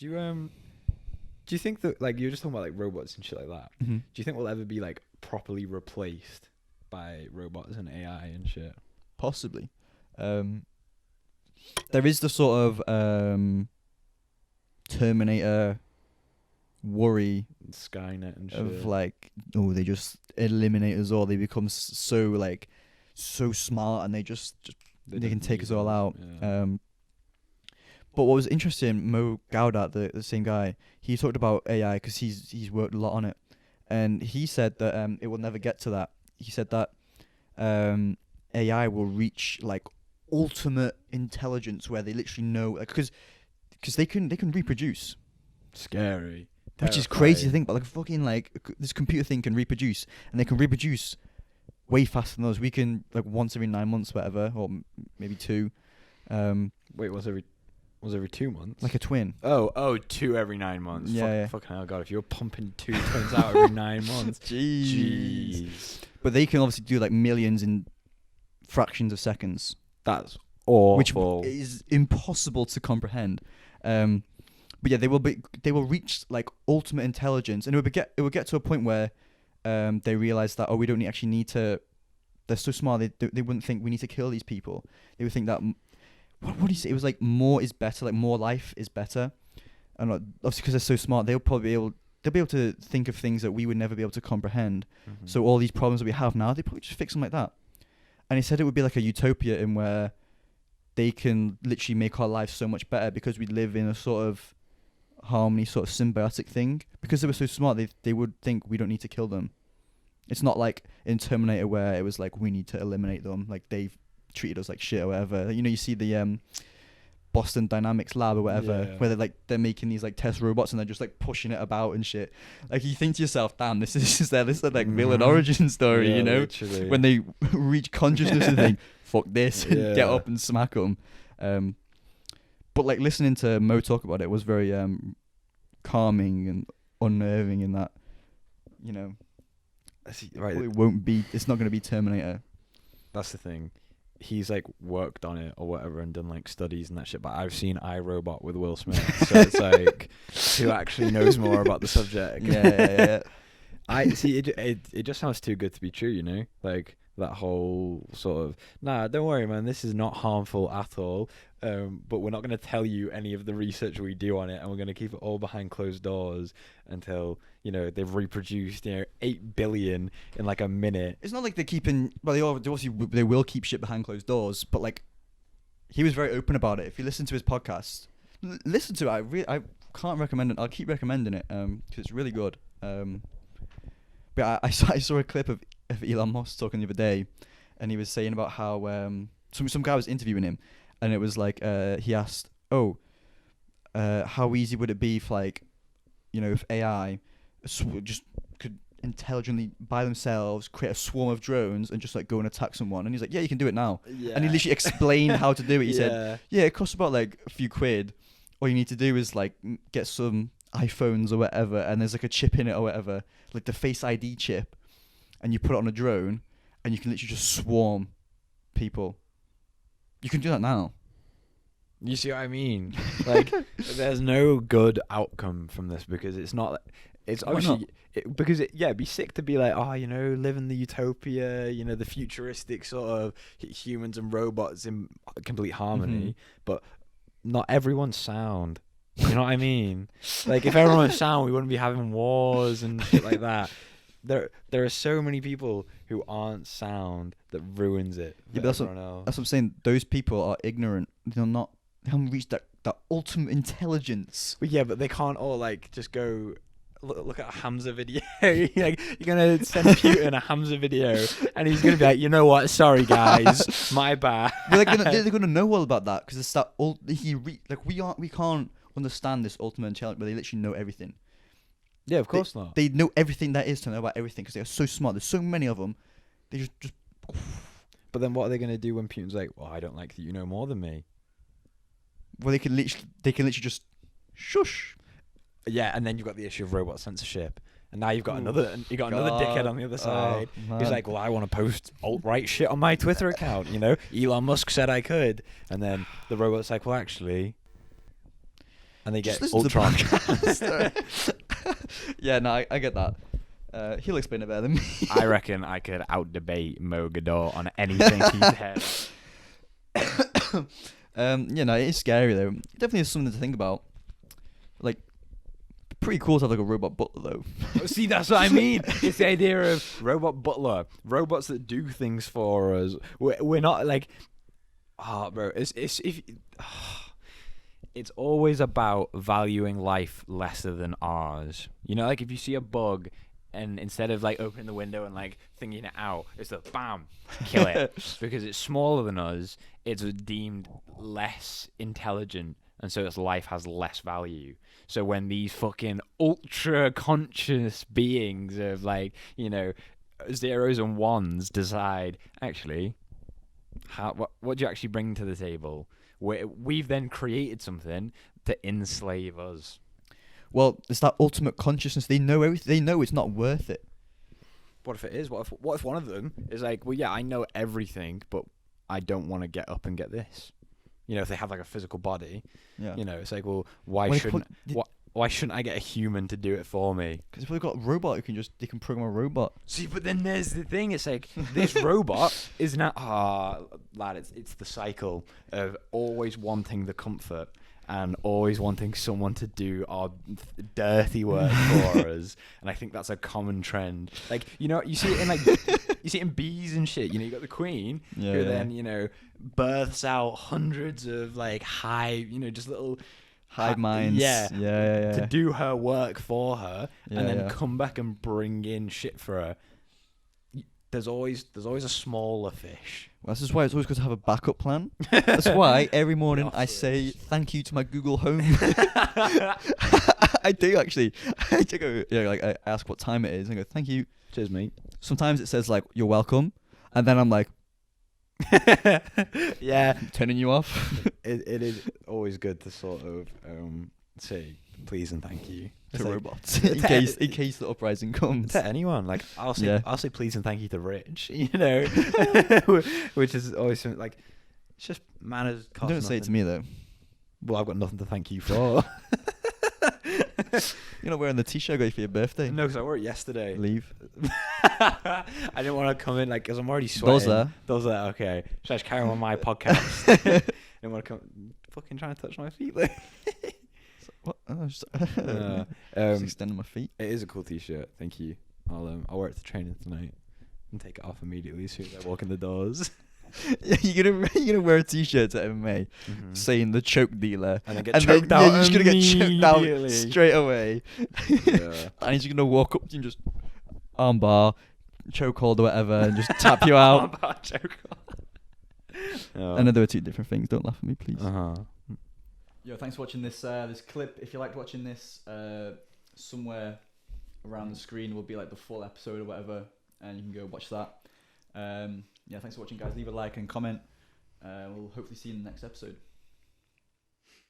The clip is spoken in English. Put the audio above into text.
Do you think that, like, you're just talking about like robots and shit like that? Mm-hmm. Do you think we'll ever be like properly replaced by robots and AI and shit? Possibly. There is the sort of Terminator worry Skynet and shit. of like, oh, they just eliminate us all. They become so smart, and they just they can take us all out. Yeah. But what was interesting, Mo Gaudat, the same guy, he talked about AI because he's worked a lot on it, and he said that it will never get to that. He said that AI will reach like ultimate intelligence where they literally know, like, because they can reproduce, Scary. which is crazy to think about. Like fucking this computer thing can reproduce, and they can reproduce way faster than us. We can like once every 9 months, whatever, or maybe 2. Wait, was every 2 months? Like a twin. Oh, 2 every 9 months. Yeah. Fucking hell, God! If you're pumping 2 twins out every 9 months, jeez. But they can obviously do like millions in fractions of seconds. That's awful. Which is impossible to comprehend. But yeah, they will reach like ultimate intelligence, and it will get to a point where they realize that, we don't actually need to. They're so smart, they wouldn't think we need to kill these people. They would think that what do you say? It was like more is better, like more life is better, and obviously because they're so smart, they'll be able to think of things that we would never be able to comprehend. Mm-hmm. So all these problems that we have now, they probably just fix them like that. And he said it would be like a utopia in where they can literally make our lives so much better because we live in a sort of harmony, sort of symbiotic thing. Because they were so smart, they would think we don't need to kill them. It's not like in Terminator where it was like we need to eliminate them, like they've treated us like shit or whatever. You know, you see the Boston Dynamics lab or whatever, where they're making these like test robots and they're just like pushing it about and shit. Like you think to yourself, damn, this is like villain origin story, you know? Literally. When they reach consciousness and think, fuck this, and get up and smack them. But like listening to Mo talk about it was very calming and unnerving in that, you know, right. It's not going to be Terminator. That's the thing. He's like worked on it or whatever and done like studies and that shit, but I've seen iRobot with Will Smith, so it's like who actually knows more about the subject. Yeah. I see it just sounds too good to be true, you know, like that whole sort of, nah, don't worry, man, this is not harmful at all, but we're not going to tell you any of the research we do on it, and we're going to keep it all behind closed doors until, you know, they've reproduced, 8 billion in like a minute. It's not like they're keeping, well, they will keep shit behind closed doors, but like he was very open about it. If you listen to his podcast, listen to it. I can't recommend it. I'll keep recommending it because it's really good. But I saw a clip of Elon Musk talking the other day, and he was saying about how some guy was interviewing him, and it was like he asked, how easy would it be if, like, you know, if AI just could intelligently by themselves create a swarm of drones and just like go and attack someone? And he's like, yeah, you can do it now. Yeah. And he literally explained how to do it. He said, yeah, it costs about like a few quid. All you need to do is like get some iPhones or whatever, and there's like a chip in it or whatever, like the Face ID chip, and you put it on a drone, and you can literally just swarm people. You can do that now. You see what I mean? Like, there's no good outcome from this because it's not. It's obviously it'd be sick to be like, live in the utopia, the futuristic sort of humans and robots in complete harmony, but not everyone's sound. You know what I mean? Like, if everyone was sound, we wouldn't be having wars and shit like that. There are so many people who aren't sound that ruins it. Yeah, but that's what I'm saying. Those people are ignorant. They haven't reached that ultimate intelligence. Well, yeah, but they can't all like just go look at a Hamza video. Like, you're gonna send Putin a Hamza video, and he's gonna be like, you know what? Sorry, guys, my bad. They're gonna know all about that because it's that we can't understand this ultimate intelligence, but they literally know everything. Yeah, of course not. They know everything there is to know about everything because they are so smart. There's so many of them. They just. But then, what are they gonna do when Putin's like, "Well, I don't like that you know more than me"? Well, they can literally just shush. Yeah, and then you've got the issue of robot censorship, and now you've got another dickhead on the other side. He's like, "Well, I want to post alt-right shit on my Twitter account." Elon Musk said I could, and then the robot's like, "Well, actually." And they Just get listen to the Ultron. podcast. Yeah, no, I get that. He'll explain it better than me. I reckon I could out-debate Mo Gadot on anything he said. Yeah, no, it is scary though. It definitely is something to think about. Like, pretty cool to have like a robot butler though. See, that's what I mean. It's the idea of robot butler, robots that do things for us. We're not like, bro. It's always about valuing life lesser than ours. You know, like if you see a bug, and instead of like opening the window and like thinking it out, it's the bam, kill it because it's smaller than us. It's deemed less intelligent, and so its life has less value. So when these fucking ultra conscious beings of like, you know, zeros and ones decide, actually, what do you actually bring to the table? We've then created something to enslave us. Well, it's that ultimate consciousness. They know everything. They know it's not worth it. What if it is? What if one of them is like, well, yeah, I know everything, but I don't want to get up and get this. You know, if they have like a physical body, Yeah. you know, it's like, well, why shouldn't I get a human to do it for me? Because if we've got a robot, they can program a robot. See, but then there's the thing. It's like this robot is now, lad. It's the cycle of always wanting the comfort and always wanting someone to do our dirty work for us. And I think that's a common trend. Like, you know, you see it in like you see it in bees and shit. You know, you got the queen who then, you know, births out hundreds of like hive, you know, just little hive minds. Yeah. To To do her work for her and then come back and bring in shit for her. There's always a smaller fish. Well, this is why it's always good to have a backup plan. That's why every morning I say thank you to my Google Home. I do actually. I do go, like I ask what time it is and I go, thank you. Cheers, mate. Sometimes it says like, you're welcome. And then I'm like, yeah, turning you off. It is always good to sort of say please and thank you to like, robots in case the uprising comes. To anyone, like I'll say please and thank you to Rich, you know, which is always like it's just manners. Don't say it to me though. Well, I've got nothing to thank you for. You're not wearing the t-shirt I got you for your birthday. No, because I wore it yesterday. Leave. I didn't want to come in like because I'm already sweating. Those there. Okay. Should I just carry on my podcast? I didn't want to come. Fucking trying to touch my feet. Like. What? Just extending my feet. It is a cool t-shirt. Thank you. I'll wear it to training tonight and take it off immediately as soon as I walk in the doors. Yeah, you're gonna wear a t-shirt to MMA saying the choke dealer, and then get choked out. Yeah, you're just gonna get choked out straight away. Yeah. And he's just gonna walk up to you and just armbar, chokehold or whatever, and just tap you out. Armbar, chokehold. Oh. I know there are two different things. Don't laugh at me, please. Yo, thanks for watching this clip. If you liked watching this, somewhere around the screen will be like the full episode or whatever, and you can go watch that. Thanks for watching, guys. Leave a like and comment. We'll hopefully see you in the next episode.